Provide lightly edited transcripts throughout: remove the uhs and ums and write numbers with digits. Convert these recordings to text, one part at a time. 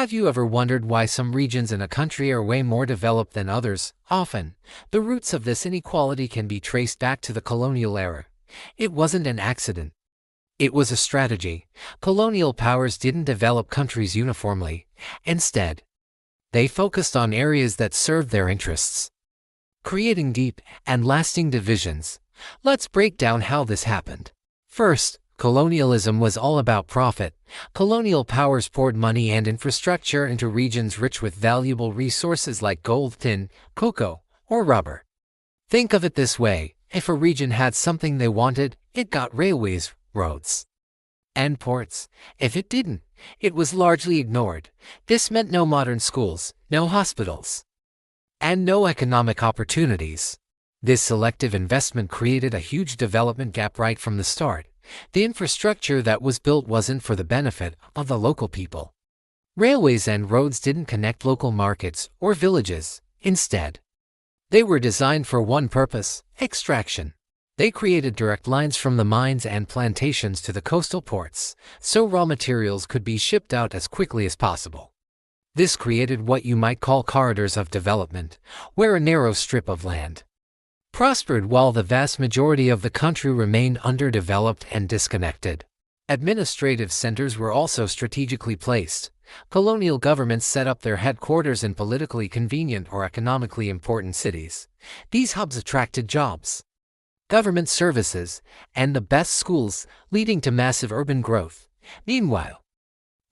Have you ever wondered why some regions in a country are way more developed than others? Often, the roots of this inequality can be traced back to the colonial era. It wasn't an accident. It was a strategy. Colonial powers didn't develop countries uniformly. Instead, they focused on areas that served their interests, creating deep and lasting divisions. Let's break down how this happened. First, colonialism was all about profit. Colonial powers poured money and infrastructure into regions rich with valuable resources like gold, tin, cocoa, or rubber. Think of it this way: if a region had something they wanted, it got railways, roads, and ports. If it didn't, it was largely ignored. This meant no modern schools, no hospitals, and no economic opportunities. This selective investment created a huge development gap right from the start. The infrastructure that was built wasn't for the benefit of the local people. Railways and roads didn't connect local markets or villages. Instead, they were designed for one purpose: extraction. They created direct lines from the mines and plantations to the coastal ports, so raw materials could be shipped out as quickly as possible. This created what you might call corridors of development, where a narrow strip of land prospered while the vast majority of the country remained underdeveloped and disconnected. Administrative centers were also strategically placed. Colonial governments set up their headquarters in politically convenient or economically important cities. These hubs attracted jobs, government services, and the best schools, leading to massive urban growth. Meanwhile,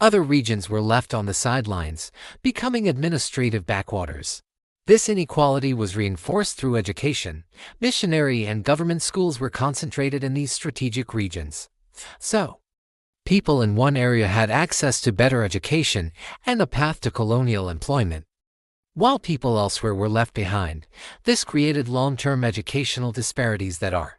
other regions were left on the sidelines, becoming administrative backwaters. This inequality was reinforced through education. Missionary and government schools were concentrated in these strategic regions. So, people in one area had access to better education and a path to colonial employment, while people elsewhere were left behind. This created long-term educational disparities that are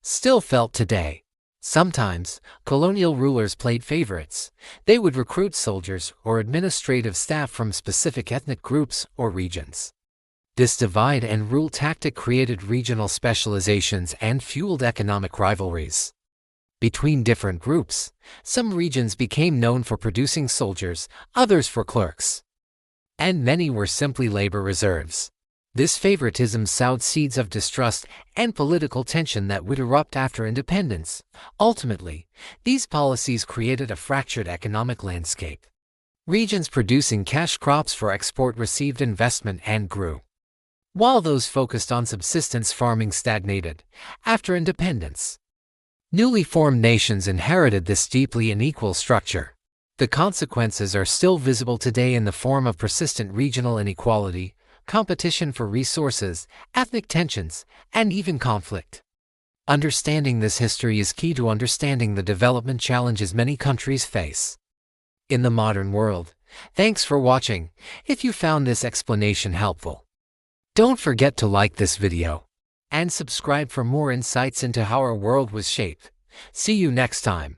still felt today. Sometimes, colonial rulers played favorites. They would recruit soldiers or administrative staff from specific ethnic groups or regions. This divide and rule tactic created regional specializations and fueled economic rivalries between different groups. Some regions became known for producing soldiers, others for clerks, and many were simply labor reserves. This favoritism sowed seeds of distrust and political tension that would erupt after independence. Ultimately, these policies created a fractured economic landscape. Regions producing cash crops for export received investment and grew, while those focused on subsistence farming stagnated. After independence, newly formed nations inherited this deeply unequal structure. The consequences are still visible today in the form of persistent regional inequality, competition for resources, ethnic tensions, and even conflict. Understanding this history is key to understanding the development challenges many countries face in the modern world. Thanks for watching. If you found this explanation helpful, don't forget to like this video and subscribe for more insights into how our world was shaped. See you next time.